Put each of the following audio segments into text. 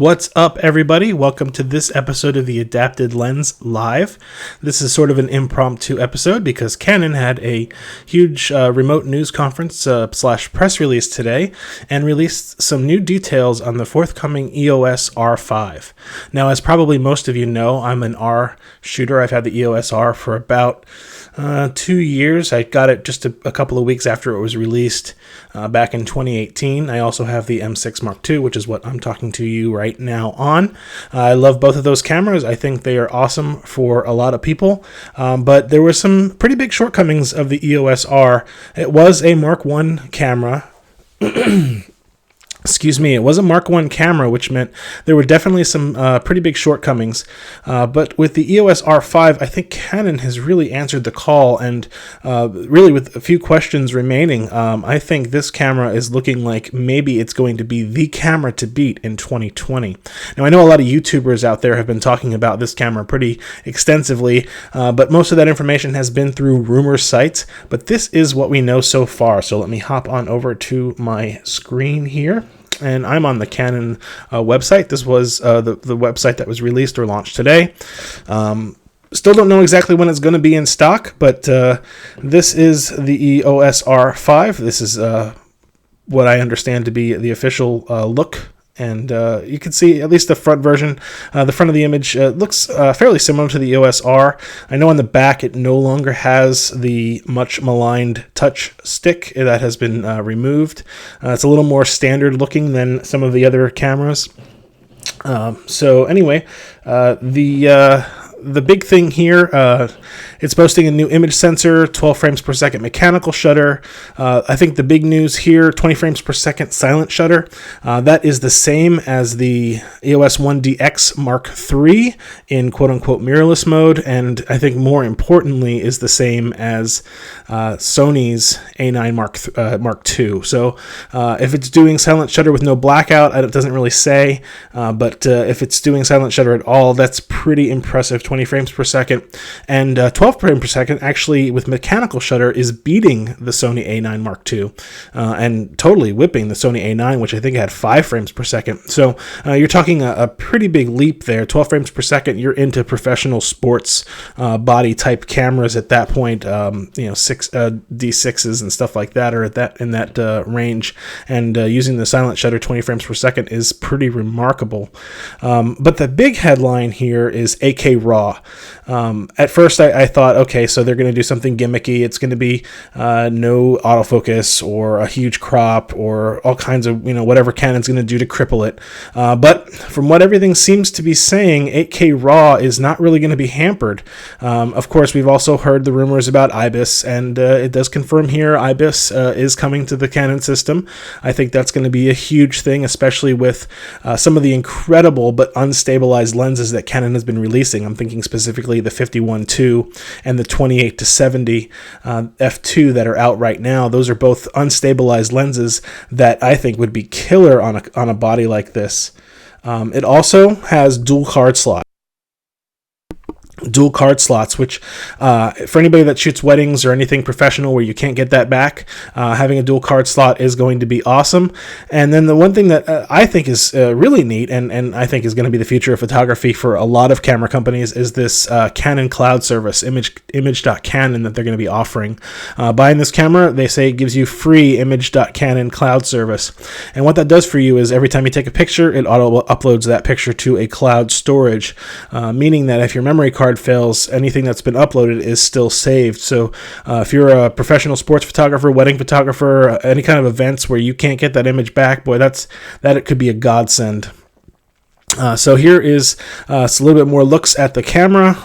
What's up, everybody? Welcome to this episode of the Adapted Lens Live. This is sort of an impromptu episode because Canon had a huge remote news conference slash press release today and released some new details on the forthcoming EOS R5. Now, as probably most of you know, I'm an R shooter. I've had the EOS R for about 2 years. I got it just a couple of weeks after it was released back in 2018. I also have the M6 Mark II, which is what I'm talking to you right now on. I love both of those cameras. I think they are awesome for a lot of people, but there were some pretty big shortcomings of the EOS R. It was a Mark I camera. Excuse me, it was a Mark I camera, which meant there were definitely some pretty big shortcomings. But with the EOS R5, I think Canon has really answered the call, and really with a few questions remaining, I think this camera is looking like maybe it's going to be the camera to beat in 2020. Now, I know a lot of YouTubers out there have been talking about this camera pretty extensively, but most of that information has been through rumor sites, but this is what we know so far. So let me hop on over to my screen here. And I'm on the Canon website. This was the website that was released or launched today. Still don't know exactly when it's going to be in stock, but this is the EOS R5. This is what I understand to be the official look. And you can see at least the front version, the front of the image looks fairly similar to the EOS R. I know on the back it no longer has the much maligned touch stick that has been removed. It's a little more standard looking than some of the other cameras. So anyway, the big thing here, it's boasting a new image sensor, 12 frames per second mechanical shutter. I think the big news here, 20 frames per second silent shutter. That is the same as the EOS 1DX Mark III in quote-unquote mirrorless mode, and I think more importantly is the same as Sony's A9 Mark II. So if it's doing silent shutter with no blackout, it doesn't really say, but if it's doing silent shutter at all, that's pretty impressive. 20 frames per second, and 12 frames per second actually with mechanical shutter is beating the Sony A9 Mark II and totally whipping the Sony A9, which I think had 5 frames per second. So you're talking a pretty big leap there. 12 frames per second, you're into professional sports body type cameras at that point. Six D6s and stuff like that are at in that range, and using the silent shutter 20 frames per second is pretty remarkable. But the big headline here is AK RAW. At first I thought, okay, so they're going to do something gimmicky. It's going to be no autofocus or a huge crop or all kinds of, whatever Canon's going to do to cripple it. But from what everything seems to be saying, 8K RAW is not really going to be hampered. Of course, we've also heard the rumors about IBIS, and it does confirm here IBIS is coming to the Canon system. I think that's going to be a huge thing, especially with some of the incredible but unstabilized lenses that Canon has been releasing. I'm thinking specifically the 51-2 and the 28-70 f2 that are out right now. Those are both unstabilized lenses that I think would be killer on a body like this. It also has dual card slots, which for anybody that shoots weddings or anything professional where you can't get that back, having a dual card slot is going to be awesome. And then the one thing that I think is really neat, and I think is going to be the future of photography for a lot of camera companies, is this Canon cloud service, image.canon, that they're going to be offering. Buying this camera, they say, gives you free image.canon cloud service. And what that does for you is every time you take a picture, it auto uploads that picture to a cloud storage, meaning that if your memory card fails, anything that's been uploaded is still saved. So if you're a professional sports photographer, wedding photographer, any kind of events where you can't get that image back, boy, that it could be a godsend. So here is a little bit more looks at the camera.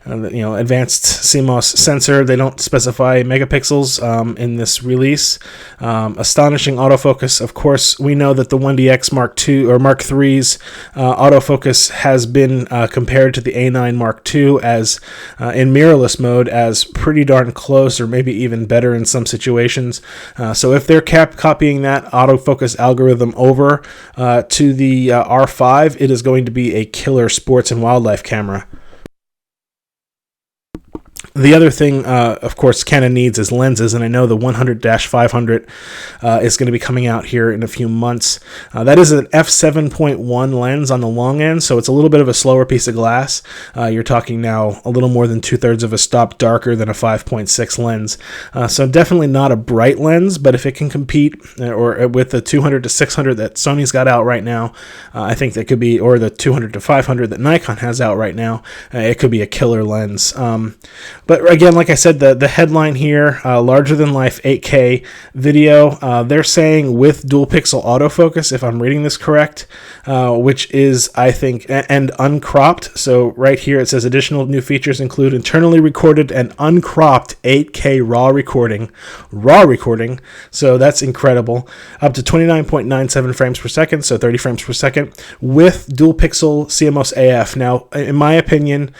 Advanced CMOS sensor. They don't specify megapixels in this release. Astonishing autofocus. Of course, we know that the 1DX Mark II or Mark III's autofocus has been compared to the A9 Mark II as in mirrorless mode as pretty darn close, or maybe even better in some situations. So if they're copying that autofocus algorithm over to the R5, it is going to be a killer sports and wildlife camera. The other thing, of course, Canon needs is lenses, and I know the 100-500 is going to be coming out here in a few months. That is an f7.1 lens on the long end, so it's a little bit of a slower piece of glass. You're talking now a little more than 2/3 of a stop darker than a 5.6 lens. So definitely not a bright lens, but if it can compete or with the 200-600 that Sony's got out right now, I think that could be, or the 200-500 that Nikon has out right now, it could be a killer lens. But again, like I said, the headline here, larger than life 8K video, they're saying with dual pixel autofocus, if I'm reading this correct, which is, I think, and uncropped. So right here it says additional new features include internally recorded and uncropped 8K raw recording. So that's incredible. Up to 29.97 frames per second, so 30 frames per second, with dual pixel CMOS AF. Now, in my opinion,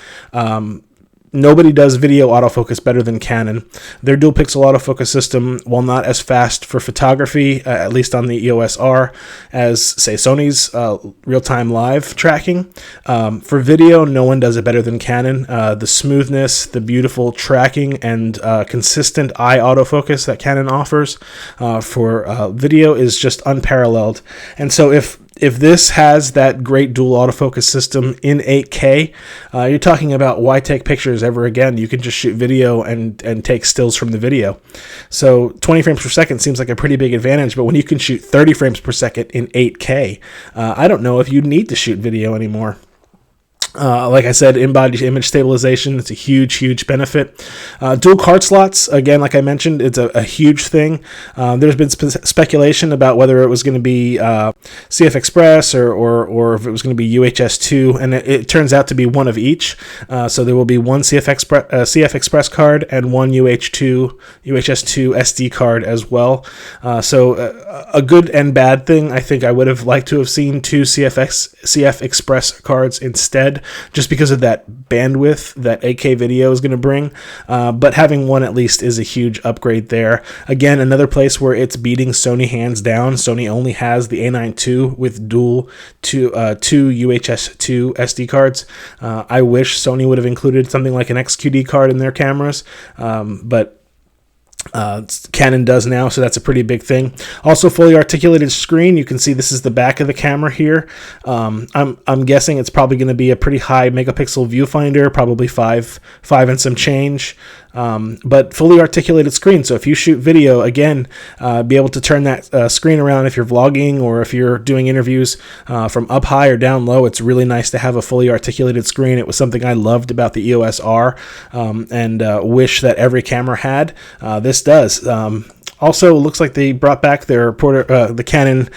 nobody does video autofocus better than Canon. Their dual pixel autofocus system, while not as fast for photography, at least on the EOS R, as, say, Sony's real-time live tracking, for video, no one does it better than Canon. The smoothness, the beautiful tracking, and consistent eye autofocus that Canon offers for video is just unparalleled. And so if this has that great dual autofocus system in 8K, you're talking about why take pictures ever again? You can just shoot video and take stills from the video. So 20 frames per second seems like a pretty big advantage, but when you can shoot 30 frames per second in 8K, I don't know if you need to shoot video anymore. Like I said, in-body image stabilization, it's a huge benefit. Dual card slots, again, like I mentioned, it's a huge thing. There's been speculation about whether it was going to be CF Express or if it was going to be UHS-2, and it turns out to be one of each. So there will be one CF Express card and one UHS-2 SD card as well. So a good and bad thing. I think I would have liked to have seen two CF Express cards instead, just because of that bandwidth that 8K video is going to bring. But having one at least is a huge upgrade there. Again, another place where it's beating Sony hands down. Sony only has the A9 II with two UHS-2 SD cards. I wish Sony would have included something like an XQD card in their cameras, but Canon does now, so that's a pretty big thing. Also, fully articulated screen. You can see this is the back of the camera here. I'm guessing it's probably going to be a pretty high megapixel viewfinder, probably five and some change. But fully articulated screen. So if you shoot video, again, be able to turn that screen around if you're vlogging or if you're doing interviews from up high or down low. It's really nice to have a fully articulated screen. It was something I loved about the EOS R and wish that every camera had. This does. Also, it looks like they brought back their the Canon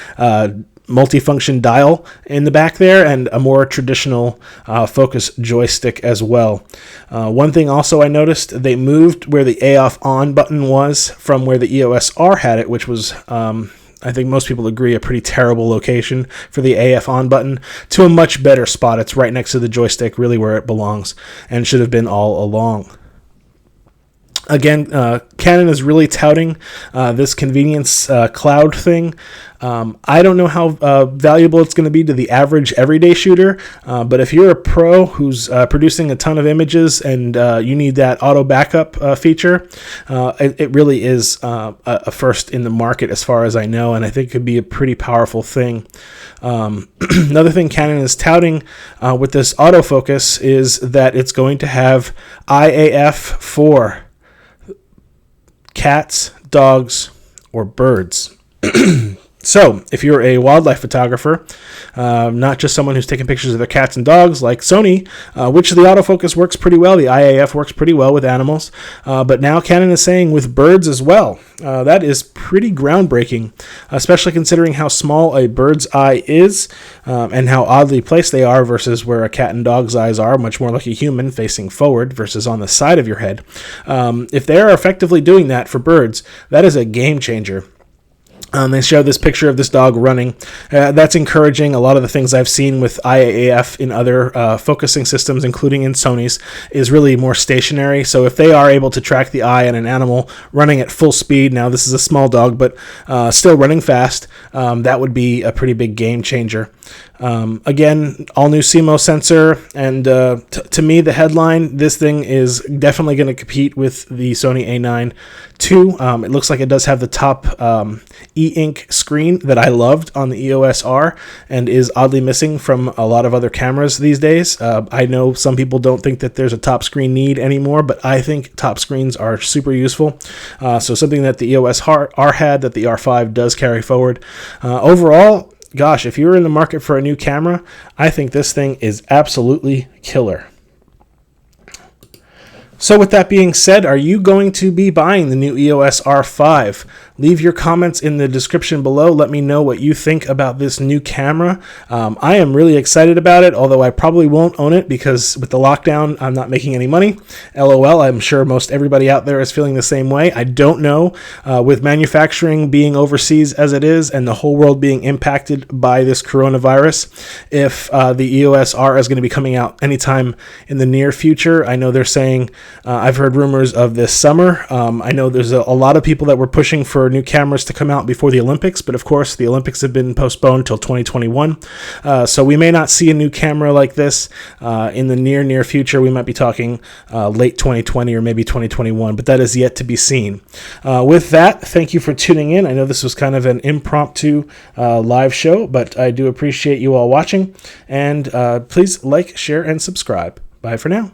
multifunction dial in the back there and a more traditional focus joystick as well. One thing also I noticed, they moved where the AF on button was from where the EOS R had it, which was I think most people agree a pretty terrible location for the AF on button, to a much better spot. It's right next to the joystick, really where it belongs, and should have been all along. Again, Canon is really touting this convenience cloud thing. I don't know how valuable it's going to be to the average everyday shooter, but if you're a pro who's producing a ton of images and you need that auto backup feature, it really is a first in the market as far as I know, and I think it could be a pretty powerful thing. Another thing Canon is touting with this autofocus is that it's going to have IAF for cats, dogs, or birds. So, if you're a wildlife photographer, not just someone who's taking pictures of their cats and dogs like Sony, which the autofocus works pretty well, the IAF works pretty well with animals, but now Canon is saying with birds as well. That is pretty groundbreaking, especially considering how small a bird's eye is and how oddly placed they are versus where a cat and dog's eyes are, much more like a human facing forward versus on the side of your head. If they are effectively doing that for birds, that is a game changer. They show this picture of this dog running. That's encouraging. A lot of the things I've seen with IAF in other focusing systems, including in Sony's, is really more stationary. So if they are able to track the eye on an animal running at full speed, now this is a small dog, but still running fast, that would be a pretty big game changer. Again, all new CMOS sensor, and to me, the headline, this thing is definitely going to compete with the Sony A9 II. It looks like it does have the top e-ink screen that I loved on the EOS R and is oddly missing from a lot of other cameras these days. I know some people don't think that there's a top screen need anymore, but I think top screens are super useful. So something that the EOS R had that the R5 does carry forward. Overall, gosh, if you're in the market for a new camera, I think this thing is absolutely killer. So with that being said, are you going to be buying the new EOS R5? Leave your comments in the description below. Let me know what you think about this new camera. I am really excited about it, although I probably won't own it because with the lockdown, I'm not making any money. LOL, I'm sure most everybody out there is feeling the same way. I don't know, with manufacturing being overseas as it is and the whole world being impacted by this coronavirus, if the EOS R is going to be coming out anytime in the near future. I know they're saying, I've heard rumors of this summer. I know there's a lot of people that were pushing for new cameras to come out before the Olympics, but of course the Olympics have been postponed till 2021. So we may not see a new camera like this in the near future. We might be talking late 2020 or maybe 2021, but that is yet to be seen. With that, thank you for tuning in. I know this was kind of an impromptu live show, but I do appreciate you all watching, and please like, share, and subscribe. Bye for now.